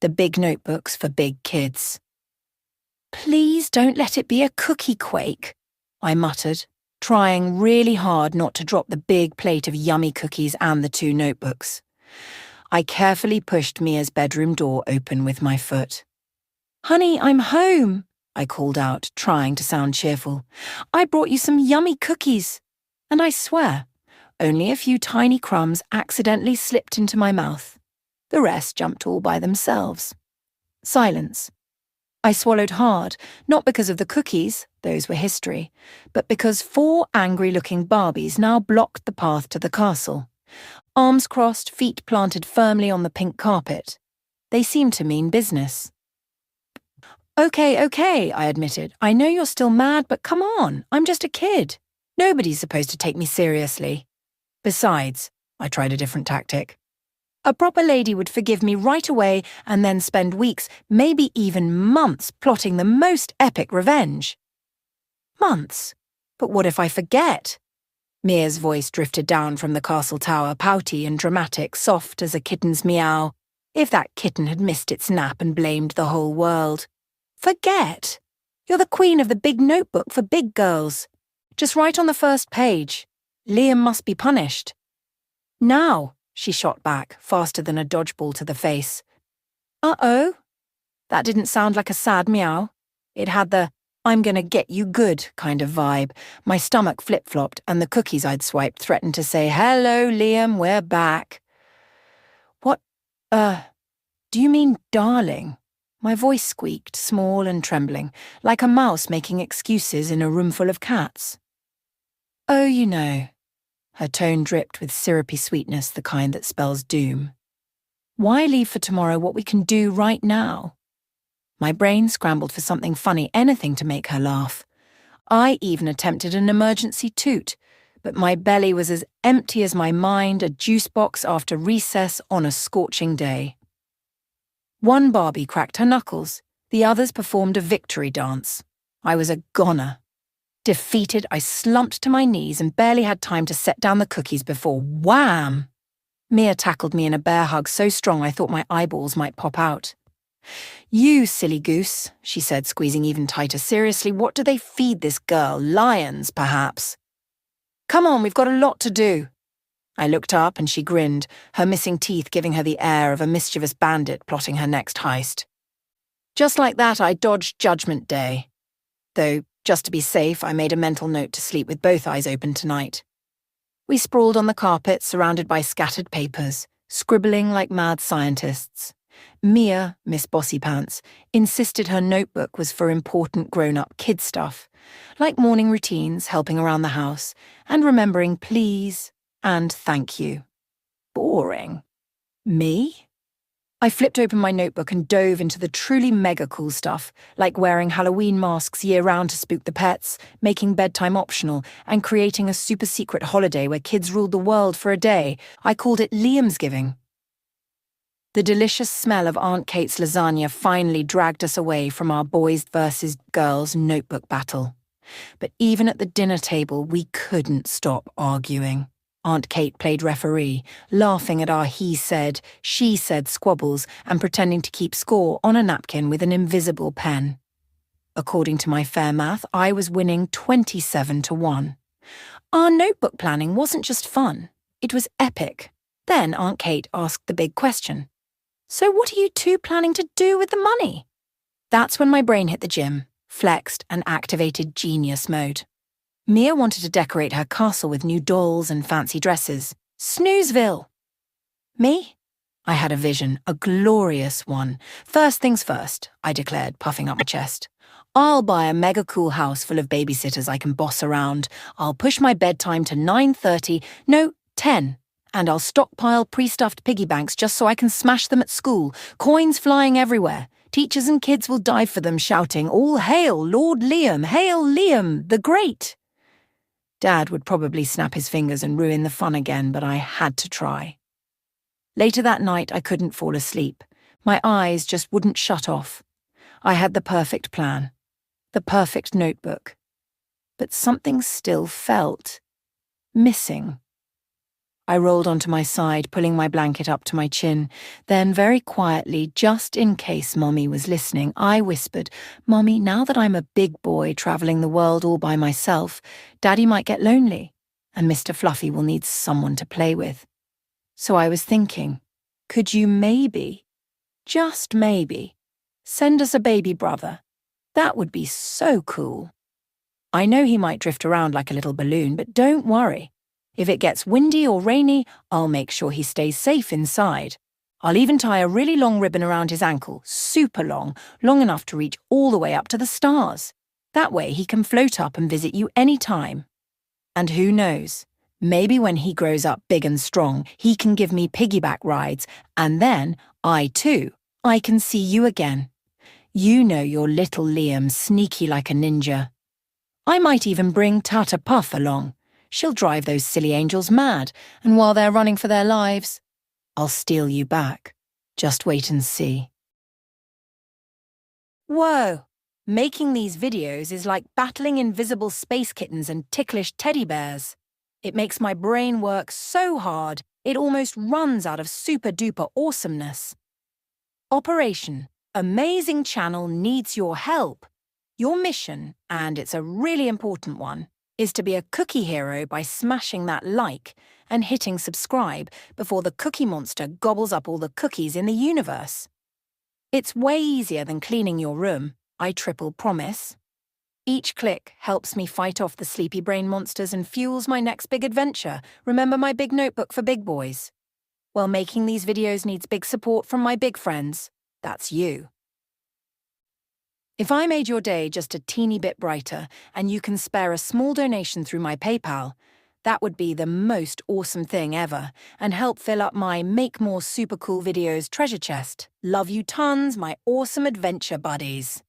the big notebooks for big kids. "Please don't let it be a cookie quake," I muttered, trying really hard not to drop the big plate of yummy cookies and the 2 notebooks. I carefully pushed Mia's bedroom door open with my foot. "Honey, I'm home," I called out, trying to sound cheerful. "I brought you some yummy cookies." And I swear, only a few tiny crumbs accidentally slipped into my mouth. The rest jumped all by themselves. Silence. I swallowed hard, not because of the cookies, those were history, but because 4 angry-looking Barbies now blocked the path to the castle. Arms crossed, feet planted firmly on the pink carpet. They seemed to mean business. Okay, I admitted. "I know you're still mad, but come on, I'm just a kid. Nobody's supposed to take me seriously. Besides," I tried a different tactic, "a proper lady would forgive me right away and then spend weeks, maybe even months, plotting the most epic revenge." "Months? But what if I forget?" Mia's voice drifted down from the castle tower, pouty and dramatic, soft as a kitten's meow. If that kitten had missed its nap and blamed the whole world. "Forget? You're the queen of the big notebook for big girls. Just write on the first page. Liam must be punished." "Now," she shot back, faster than a dodgeball to the face. "Uh-oh." That didn't sound like a sad meow. It had the "I'm gonna get you good" kind of vibe. My stomach flip-flopped, and the cookies I'd swiped threatened to say, "Hello, Liam, we're back." "What, do you mean darling?" My voice squeaked, small and trembling, like a mouse making excuses in a room full of cats. "Oh, you know." Her tone dripped with syrupy sweetness, the kind that spells doom. "Why leave for tomorrow what we can do right now?" My brain scrambled for something funny, anything to make her laugh. I even attempted an emergency toot, but my belly was as empty as my mind, a juice box after recess on a scorching day. 1 Barbie cracked her knuckles. The others performed a victory dance. I was a goner. Defeated, I slumped to my knees and barely had time to set down the cookies before wham! Mia tackled me in a bear hug so strong I thought my eyeballs might pop out. "You silly goose," she said, squeezing even tighter. "Seriously, what do they feed this girl? Lions, perhaps?" "Come on, we've got a lot to do." I looked up and she grinned, her missing teeth giving her the air of a mischievous bandit plotting her next heist. Just like that, I dodged Judgment Day. Though, just to be safe, I made a mental note to sleep with both eyes open tonight. We sprawled on the carpet, surrounded by scattered papers, scribbling like mad scientists. Mia, Miss Bossy Pants, insisted her notebook was for important grown-up kid stuff, like morning routines, helping around the house, and remembering please and thank you. Boring. Me? I flipped open my notebook and dove into the truly mega cool stuff, like wearing Halloween masks year-round to spook the pets, making bedtime optional, and creating a super-secret holiday where kids ruled the world for a day. I called it Liamsgiving. The delicious smell of Aunt Kate's lasagna finally dragged us away from our boys versus girls notebook battle. But even at the dinner table, we couldn't stop arguing. Aunt Kate played referee, laughing at our he said, she said squabbles and pretending to keep score on a napkin with an invisible pen. According to my fair math, I was winning 27-1. Our notebook planning wasn't just fun, it was epic. Then Aunt Kate asked the big question. "So what are you two planning to do with the money?" That's when my brain hit the gym, flexed and activated genius mode. Mia wanted to decorate her castle with new dolls and fancy dresses. Snoozeville! Me? I had a vision, a glorious one. "First things first," I declared, puffing up my chest. "I'll buy a mega cool house full of babysitters I can boss around. I'll push my bedtime to 9:30, no, 10. And I'll stockpile pre-stuffed piggy banks just so I can smash them at school, coins flying everywhere. Teachers and kids will dive for them, shouting, 'All hail Lord Liam, hail Liam, the Great!' Dad would probably snap his fingers and ruin the fun again, but I had to try. Later that night, I couldn't fall asleep. My eyes just wouldn't shut off. I had the perfect plan, the perfect notebook. But something still felt missing. I rolled onto my side, pulling my blanket up to my chin. Then, very quietly, just in case Mommy was listening, I whispered, "Mommy, now that I'm a big boy traveling the world all by myself, Daddy might get lonely, and Mr. Fluffy will need someone to play with. So I was thinking, could you maybe, just maybe, send us a baby brother? That would be so cool. I know he might drift around like a little balloon, but don't worry. If it gets windy or rainy, I'll make sure he stays safe inside. I'll even tie a really long ribbon around his ankle, super long, long enough to reach all the way up to the stars. That way he can float up and visit you any time. And who knows, maybe when he grows up big and strong, he can give me piggyback rides, and then I can see you again. You know your little Liam, sneaky like a ninja. I might even bring Tata Puff along. She'll drive those silly angels mad, and while they're running for their lives, I'll steal you back. Just wait and see." Whoa! Making these videos is like battling invisible space kittens and ticklish teddy bears. It makes my brain work so hard, it almost runs out of super-duper awesomeness. Operation Amazing Channel needs your help. Your mission, and it's a really important one, is to be a cookie hero by smashing that like and hitting subscribe before the Cookie Monster gobbles up all the cookies in the universe. It's way easier than cleaning your room, I triple promise. Each click helps me fight off the sleepy brain monsters and fuels my next big adventure. Remember my big notebook for big boys? Well, making these videos needs big support from my big friends. That's you. If I made your day just a teeny bit brighter and you can spare a small donation through my PayPal, that would be the most awesome thing ever and help fill up my Make More Super Cool Videos treasure chest. Love you tons, my awesome adventure buddies.